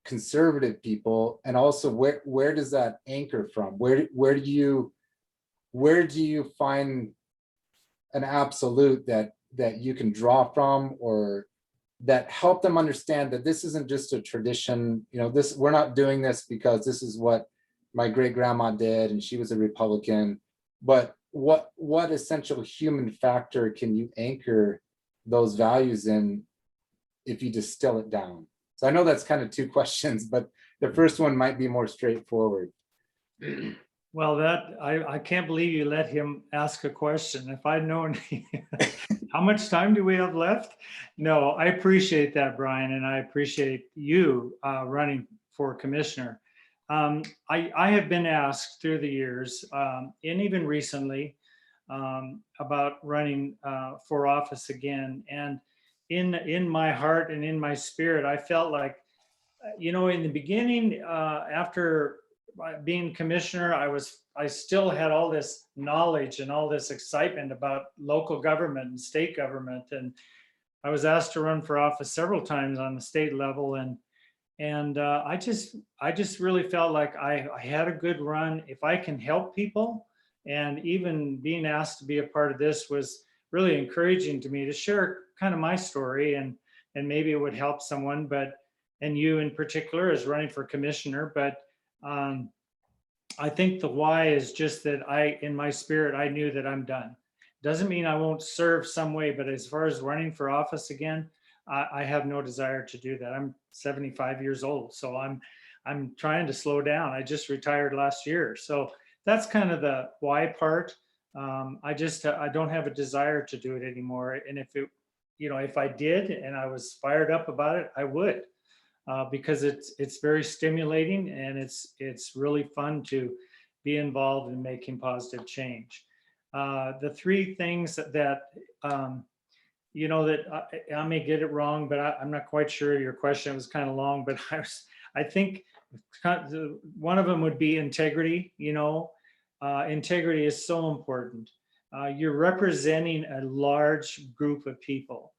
conservative people? And also, where does that anchor from? Where do you find an absolute that you can draw from, or that help them understand that this isn't just a tradition? We're not doing this because this is what my great grandma did and she was a Republican, but what essential human factor can you anchor those values in if you distill it down? So I know that's kind of 2 questions, but the first one might be more straightforward. Well, I can't believe you let him ask a question. If I'd known, how much time do we have left? No, I appreciate that, Brian, and I appreciate you running for commissioner. I have been asked through the years, and even recently, about running for office again. And in my heart and in my spirit, I felt like, in the beginning, after being commissioner, I still had all this knowledge and all this excitement about local government and state government. And I was asked to run for office several times on the state level. And I just really felt like I had a good run. If I can help people, and even being asked to be a part of this was really encouraging to me to share kind of my story, and maybe it would help someone, and you in particular as running for commissioner. But I think the why is just that in my spirit, I knew that I'm done. Doesn't mean I won't serve some way, but as far as running for office again, I have no desire to do that. I'm 75 years old, so I'm trying to slow down. I just retired last year. So that's kind of the why part. I don't have a desire to do it anymore. And if I did and I was fired up about it, I would. Because it's very stimulating, and it's really fun to be involved in making positive change. The 3 things that you know, that I may get it wrong, but I'm not quite sure. Your question was kind of long, but I think one of them would be integrity. You know, integrity is so important. You're representing a large group of people.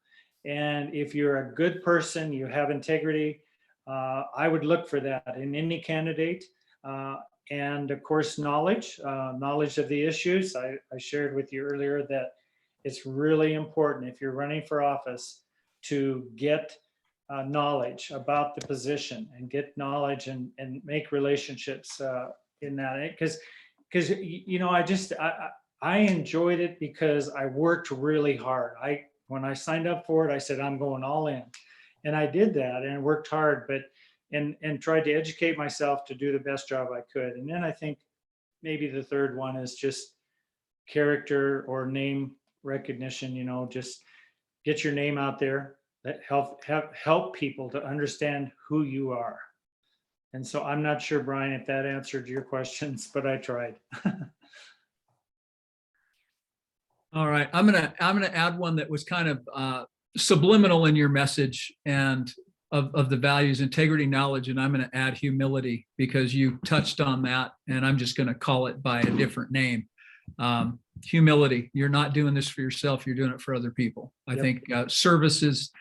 And if you're a good person, you have integrity, I would look for that in any candidate. And of course, knowledge of the issues. I shared with you earlier that it's really important if you're running for office to get knowledge about the position and get knowledge and make relationships in that. Because you know, I enjoyed it because I worked really hard. When I signed up for it, I said, I'm going all in. And I did that and worked hard, but and tried to educate myself to do the best job I could. And then I think maybe the third one is just character or name recognition, you know, just get your name out there, that help people to understand who you are. And so I'm not sure, Brian, if that answered your questions, but I tried. All right, I'm gonna add one that was kind of subliminal in your message and of the values, integrity, knowledge, and I'm gonna add humility because you touched on that, and I'm just gonna call it by a different name. Humility. You're not doing this for yourself. You're doing it for other people. I Yep. think service is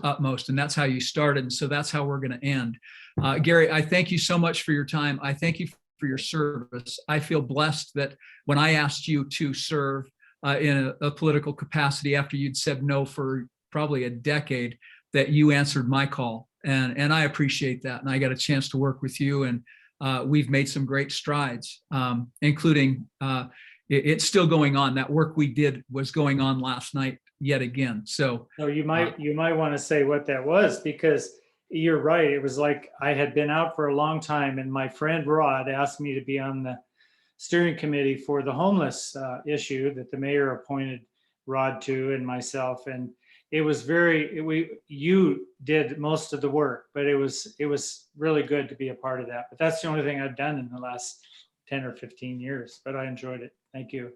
utmost, and that's how you started. And so that's how we're going to end. Gary, I thank you so much for your time. I thank you for your service. I feel blessed that when I asked you to serve in a political capacity after you'd said no for probably a decade, that you answered my call. And I appreciate that. And I got a chance to work with you, and we've made some great strides, including it's still going on. That work we did was going on last night yet again. So you might want to say what that was, because you're right. It was like I had been out for a long time, and my friend Rod asked me to be on the steering committee for the homeless issue that the mayor appointed Rod to, and myself. And it was you did most of the work, but it was really good to be a part of that. But that's the only thing I've done in the last 10 or 15 years, but I enjoyed it. Thank you.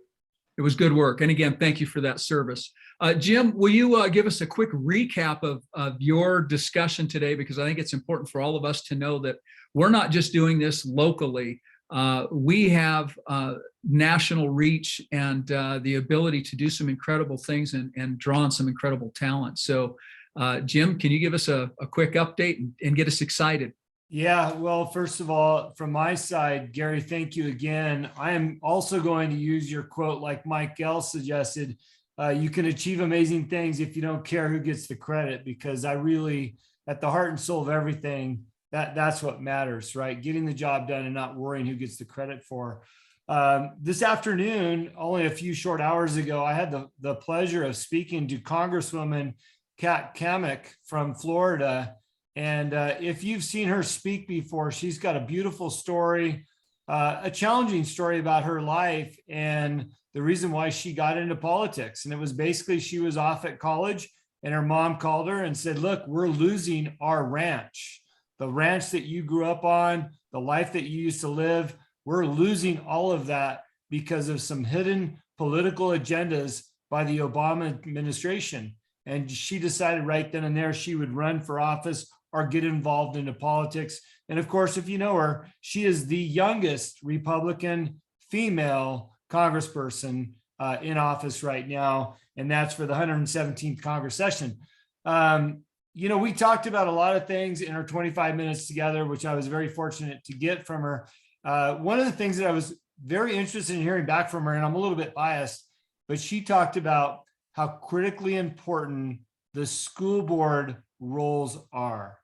it was good work. And again, thank you for that service. Jim, will you give us a quick recap of your discussion today? Because I think it's important for all of us to know that we're not just doing this locally. We have national reach and the ability to do some incredible things and draw on some incredible talent. So Jim, can you give us a quick update and get us excited? Yeah, well, first of all, from my side, Gary, thank you again. I am also going to use your quote like Mike Gell suggested. You can achieve amazing things if you don't care who gets the credit, because I really, at the heart and soul of everything, that's what matters, right? Getting the job done and not worrying who gets the credit for. This afternoon, only a few short hours ago, I had the pleasure of speaking to Congresswoman Kat Kamick from Florida. And if you've seen her speak before, she's got a beautiful story, a challenging story about her life and the reason why she got into politics. And it was basically she was off at college and her mom called her and said, look, we're losing our ranch. The ranch that you grew up on, the life that you used to live, we're losing all of that because of some hidden political agendas by the Obama administration. And she decided right then and there she would run for office or get involved into politics. And of course, if you know her, she is the youngest Republican female congressperson in office right now. And that's for the 117th Congress session. You know, we talked about a lot of things in our 25 minutes together, which I was very fortunate to get from her. One of the things that I was very interested in hearing back from her, and I'm a little bit biased, but she talked about how critically important the school board roles are.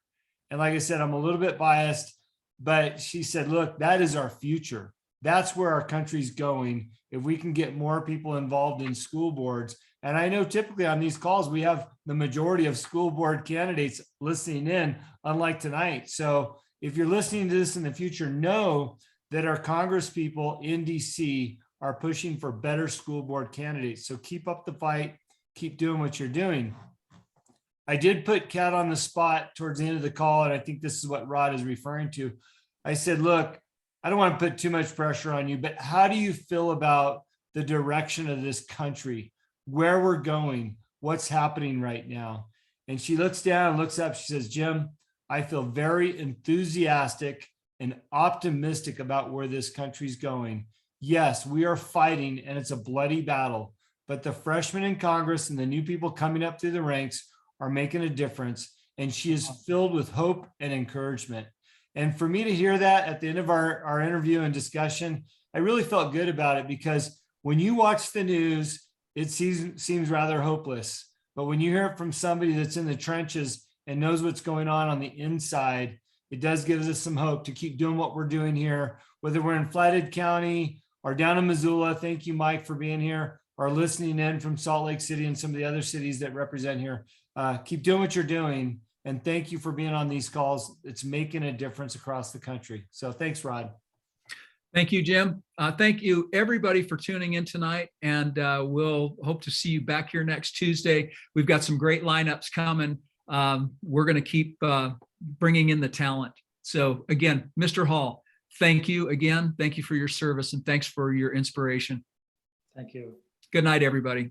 And like I said, I'm a little bit biased, but she said, look, that is our future. That's where our country's going. If we can get more people involved in school boards. And I know typically on these calls, we have the majority of school board candidates listening in, unlike tonight. So if you're listening to this in the future, know that our Congress people in DC are pushing for better school board candidates. So keep up the fight, keep doing what you're doing. I did put Kat on the spot towards the end of the call, and I think this is what Rod is referring to. I said, look, I don't want to put too much pressure on you, but how do you feel about the direction of this country? where we're going, what's happening right now. And she looks down, looks up, she says, Jim, I feel very enthusiastic and optimistic about where this country's going. Yes, we are fighting and it's a bloody battle, but the freshmen in Congress and the new people coming up through the ranks are making a difference. And she is filled with hope and encouragement. And for me to hear that at the end of our interview and discussion, I really felt good about it, because when you watch the news, it seems rather hopeless. But when you hear it from somebody that's in the trenches and knows what's going on the inside, it does give us some hope to keep doing what we're doing here, whether we're in Flathead County or down in Missoula. Thank you, Mike, for being here, or listening in from Salt Lake City and some of the other cities that represent here. Keep doing what you're doing. And thank you for being on these calls. It's making a difference across the country. So thanks, Rod. Thank you, Jim. Thank you, everybody, for tuning in tonight. And we'll hope to see you back here next Tuesday. We've got some great lineups coming. We're going to keep bringing in the talent. So again, Mr. Hall, thank you again. Thank you for your service, and thanks for your inspiration. Thank you. Good night, everybody.